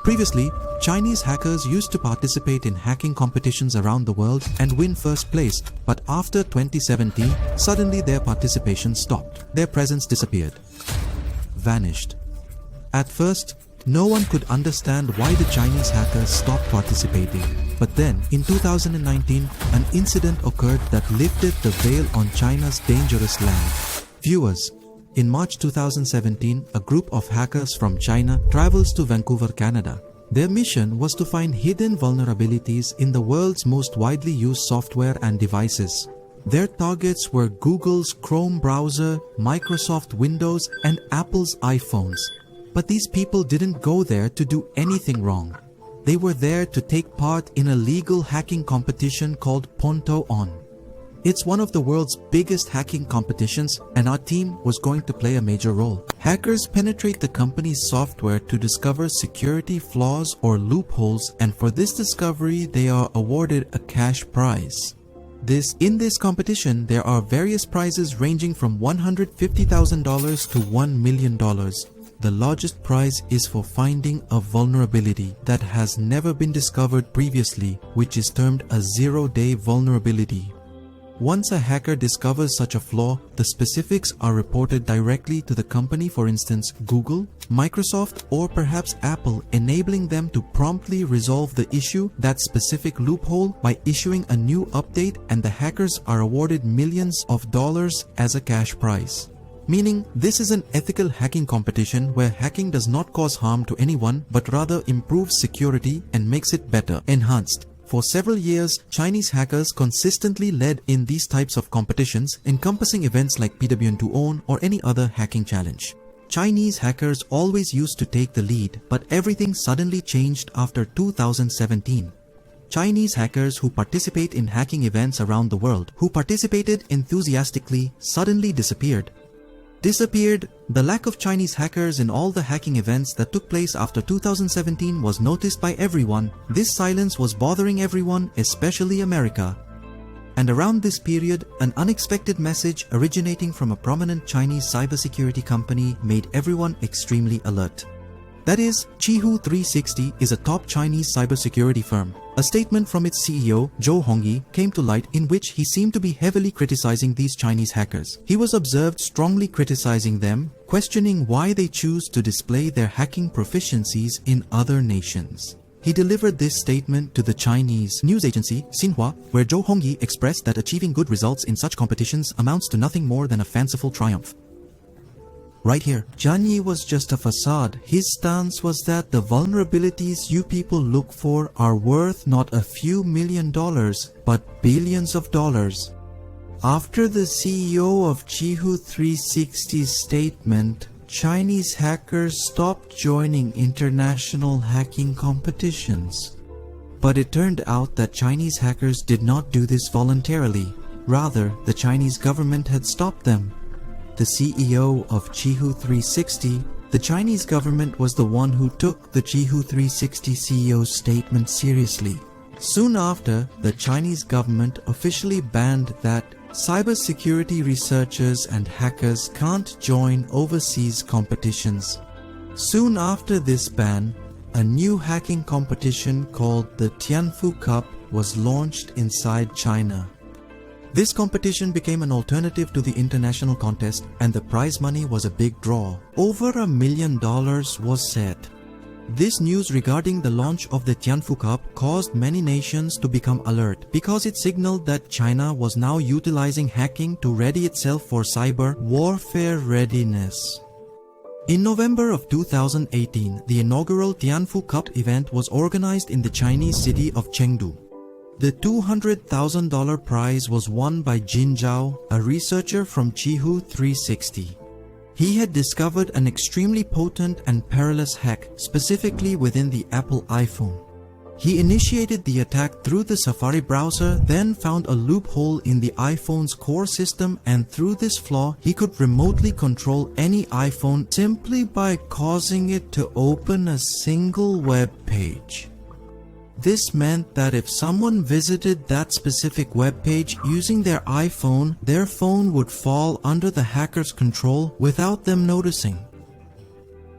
Previously, Chinese hackers used to participate in hacking competitions around the world and win first place, but after 2017, suddenly their participation stopped. Their presence disappeared. Vanished. At first, no one could understand why the Chinese hackers stopped participating. But then, in 2019, an incident occurred that lifted the veil on China's dangerous land. Viewers, in March 2017, a group of hackers from China travels to Vancouver, Canada. Their mission was to find hidden vulnerabilities in the world's most widely used software and devices. Their targets were Google's Chrome browser, Microsoft Windows, and Apple's iPhones. But these people didn't go there to do anything wrong. They were there to take part in a legal hacking competition called Ponto On. It's one of the world's biggest hacking competitions, and our team was going to play a major role. Hackers penetrate the company's software to discover security flaws or loopholes, and for this discovery they are awarded a cash prize. In this competition, there are various prizes ranging from $150,000 to $1 million. The largest prize is for finding a vulnerability that has never been discovered previously, which is termed a zero-day vulnerability. Once a hacker discovers such a flaw, the specifics are reported directly to the company, for instance Google, Microsoft, or perhaps Apple, enabling them to promptly resolve the issue, that specific loophole, by issuing a new update, and the hackers are awarded millions of dollars as a cash prize. Meaning, this is an ethical hacking competition where hacking does not cause harm to anyone but rather improves security and makes it better, enhanced. For several years, Chinese hackers consistently led in these types of competitions, encompassing events like PWN2OWN or any other hacking challenge. Chinese hackers always used to take the lead, but everything suddenly changed after 2017. Chinese hackers who participate in hacking events around the world, who participated enthusiastically, suddenly disappeared. The lack of Chinese hackers in all the hacking events that took place after 2017 was noticed by everyone. This silence was bothering everyone, especially America. And around this period, an unexpected message originating from a prominent Chinese cybersecurity company made everyone extremely alert. That is, Qihoo 360 is a top Chinese cybersecurity firm. A statement from its CEO, Zhou Hongyi, came to light in which he seemed to be heavily criticizing these Chinese hackers. He was observed strongly criticizing them, questioning why they choose to display their hacking proficiencies in other nations. He delivered this statement to the Chinese news agency Xinhua, where Zhou Hongyi expressed that achieving good results in such competitions amounts to nothing more than a fanciful triumph. Right here, Zhang Yi was just a facade. His stance was that the vulnerabilities you people look for are worth not a few $million, but billions of dollars. After the CEO of Qihoo 360's statement, Chinese hackers stopped joining international hacking competitions. But it turned out that Chinese hackers did not do this voluntarily. Rather, the Chinese government had stopped them. The CEO of Qihoo 360, the Chinese government was the one who took the Qihoo 360 CEO's statement seriously. Soon after, the Chinese government officially banned that cybersecurity researchers and hackers can't join overseas competitions. Soon after this ban, a new hacking competition called the Tianfu Cup was launched inside China. This competition became an alternative to the international contest, and the prize money was a big draw. Over $1 million was set. This news regarding the launch of the Tianfu Cup caused many nations to become alert because it signaled that China was now utilizing hacking to ready itself for cyber warfare readiness. In November of 2018, the inaugural Tianfu Cup event was organized in the Chinese city of Chengdu. The $200,000 prize was won by Jin Zhao, a researcher from Qihoo 360. He had discovered an extremely potent and perilous hack, specifically within the Apple iPhone. He initiated the attack through the Safari browser, then found a loophole in the iPhone's core system, and through this flaw, he could remotely control any iPhone simply by causing it to open a single web page. This meant that if someone visited that specific web page using their iPhone, their phone would fall under the hacker's control without them noticing.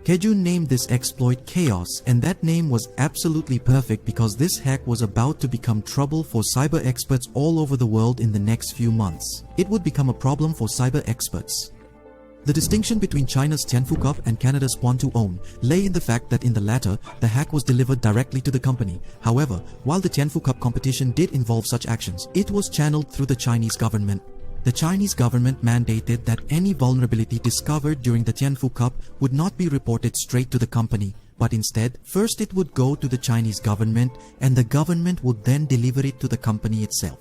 Kejun named this exploit Chaos, and that name was absolutely perfect because this hack was about to become trouble for cyber experts all over the world in the next few months. It would become a problem for cyber experts. The distinction between China's Tianfu Cup and Canada's Pointe-to-Own lay in the fact that in the latter, the hack was delivered directly to the company. However, while the Tianfu Cup competition did involve such actions, it was channeled through the Chinese government. The Chinese government mandated that any vulnerability discovered during the Tianfu Cup would not be reported straight to the company, but instead, first it would go to the Chinese government and the government would then deliver it to the company itself.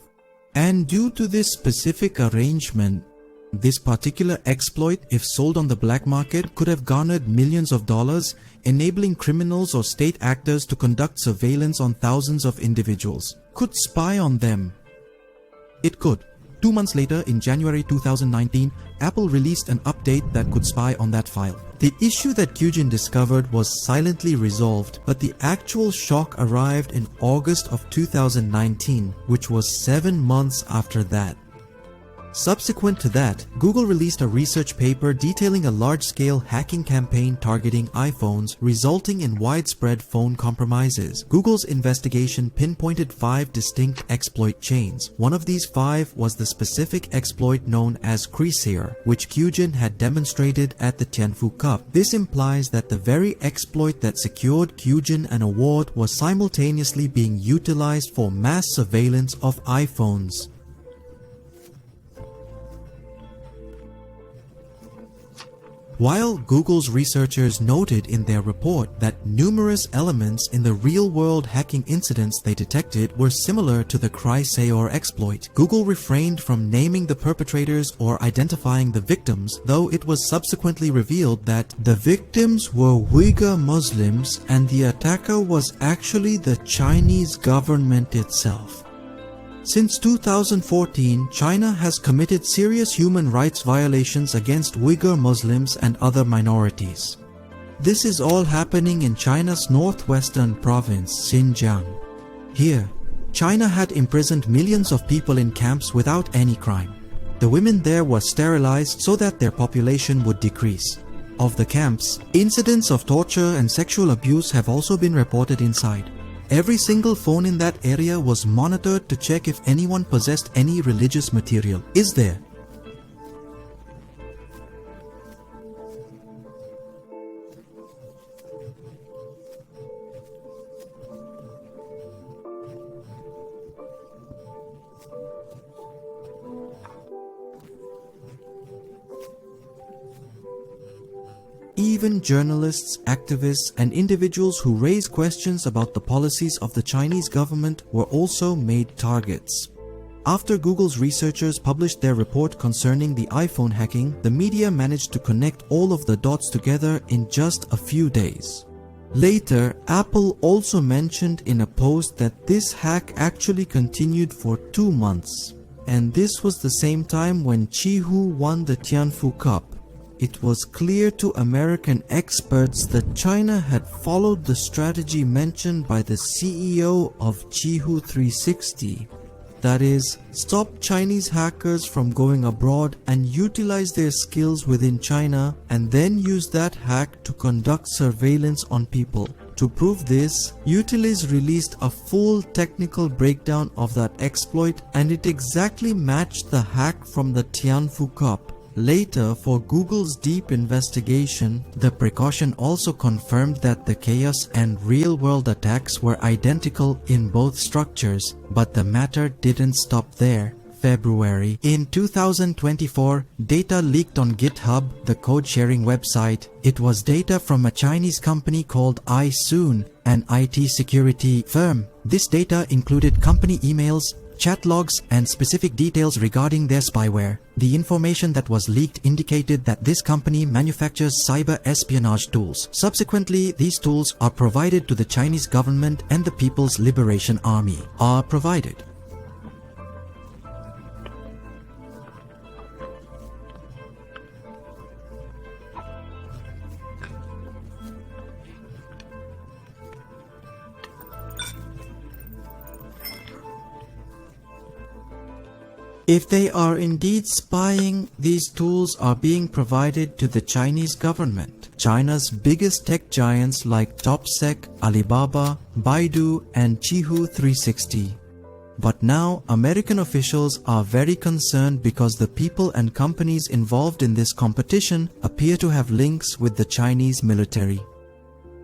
And due to this specific arrangement, this particular exploit, if sold on the black market, could have garnered millions of dollars, enabling criminals or state actors to conduct surveillance on thousands of individuals. Could spy on them? It could. 2 months later, in January 2019, Apple released an update that could spy on that file. The issue that Kyujin discovered was silently resolved, but the actual shock arrived in August of 2019, which was 7 months after that. Subsequent to that, Google released a research paper detailing a large-scale hacking campaign targeting iPhones, resulting in widespread phone compromises. Google's investigation pinpointed 5 distinct exploit chains. One of these 5 was the specific exploit known as Creaser, which Kyujin had demonstrated at the Tianfu Cup. This implies that the very exploit that secured Kyujin an award was simultaneously being utilized for mass surveillance of iPhones. While Google's researchers noted in their report that numerous elements in the real-world hacking incidents they detected were similar to the Creaser exploit, Google refrained from naming the perpetrators or identifying the victims, though it was subsequently revealed that the victims were Uyghur Muslims and the attacker was actually the Chinese government itself. Since 2014, China has committed serious human rights violations against Uyghur Muslims and other minorities. This is all happening in China's northwestern province, Xinjiang. Here, China had imprisoned millions of people in camps without any crime. The women there were sterilized so that their population would decrease. Of the camps, incidents of torture and sexual abuse have also been reported inside. Every single phone in that area was monitored to check if anyone possessed any religious material. Is there? Even journalists, activists, and individuals who raise questions about the policies of the Chinese government were also made targets. After Google's researchers published their report concerning the iPhone hacking, the media managed to connect all of the dots together in just a few days. Later, Apple also mentioned in a post that this hack actually continued for 2 months. And this was the same time when Qihoo won the Tianfu Cup. It was clear to American experts that China had followed the strategy mentioned by the CEO of Qihoo 360. That is, stop Chinese hackers from going abroad and utilize their skills within China and then use that hack to conduct surveillance on people. To prove this, Utilis released a full technical breakdown of that exploit and it exactly matched the hack from the Tianfu Cup. Later, for Google's deep investigation, the precaution also confirmed that the chaos and real-world attacks were identical in both structures, but the matter didn't stop there. February. In 2024, data leaked on GitHub, the code-sharing website. It was data from a Chinese company called iSoon, an IT security firm. This data included company emails, chat logs, and specific details regarding their spyware. The information that was leaked indicated that this company manufactures cyber espionage tools. Subsequently, these tools are provided to the Chinese government and the People's Liberation Army. If they are indeed spying, these tools are being provided to the Chinese government. China's biggest tech giants like Topsec, Alibaba, Baidu, and Qihoo 360. But now, American officials are very concerned because the people and companies involved in this competition appear to have links with the Chinese military.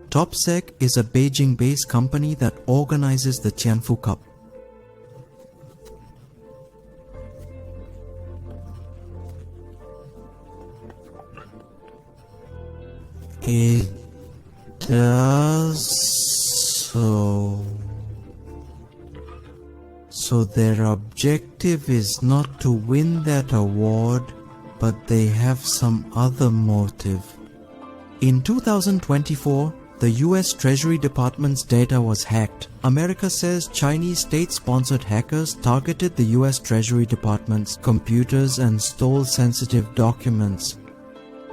Topsec is a Beijing-based company that organizes the Tianfu Cup. It does so. So their objective is not to win that award, but they have some other motive. In 2024, the US Treasury Department's data was hacked. America says Chinese state-sponsored hackers targeted the US Treasury Department's computers and stole sensitive documents.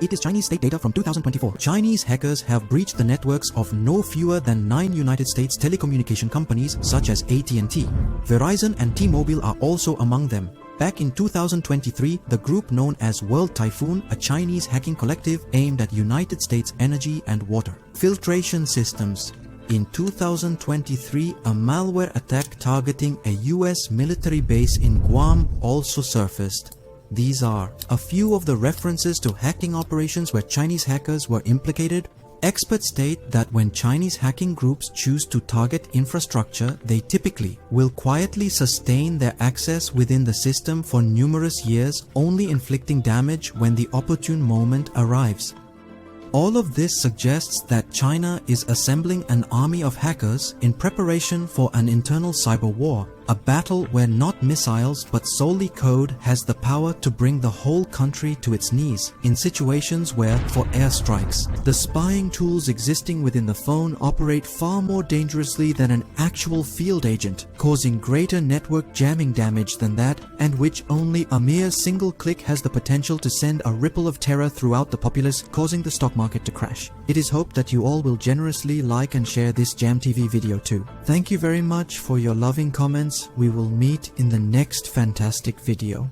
It is Chinese state data from 2024. Chinese hackers have breached the networks of no fewer than 9 United States telecommunication companies such as AT&T. Verizon and T-Mobile are also among them. Back in 2023, the group known as World Typhoon, a Chinese hacking collective aimed at United States energy and water filtration systems. In 2023, a malware attack targeting a US military base in Guam also surfaced. These are a few of the references to hacking operations where Chinese hackers were implicated. Experts state that when Chinese hacking groups choose to target infrastructure, they typically will quietly sustain their access within the system for numerous years, only inflicting damage when the opportune moment arrives. All of this suggests that China is assembling an army of hackers in preparation for an internal cyber war, a battle where not missiles but solely code has the power to bring the whole country to its knees in situations where, for airstrikes, the spying tools existing within the phone operate far more dangerously than an actual field agent, causing greater network jamming damage than that, and which only a mere single click has the potential to send a ripple of terror throughout the populace, causing the stock market to crash. It is hoped that you all will generously like and share this Jam TV video too. Thank you very much for your loving comments. We will meet in the next fantastic video.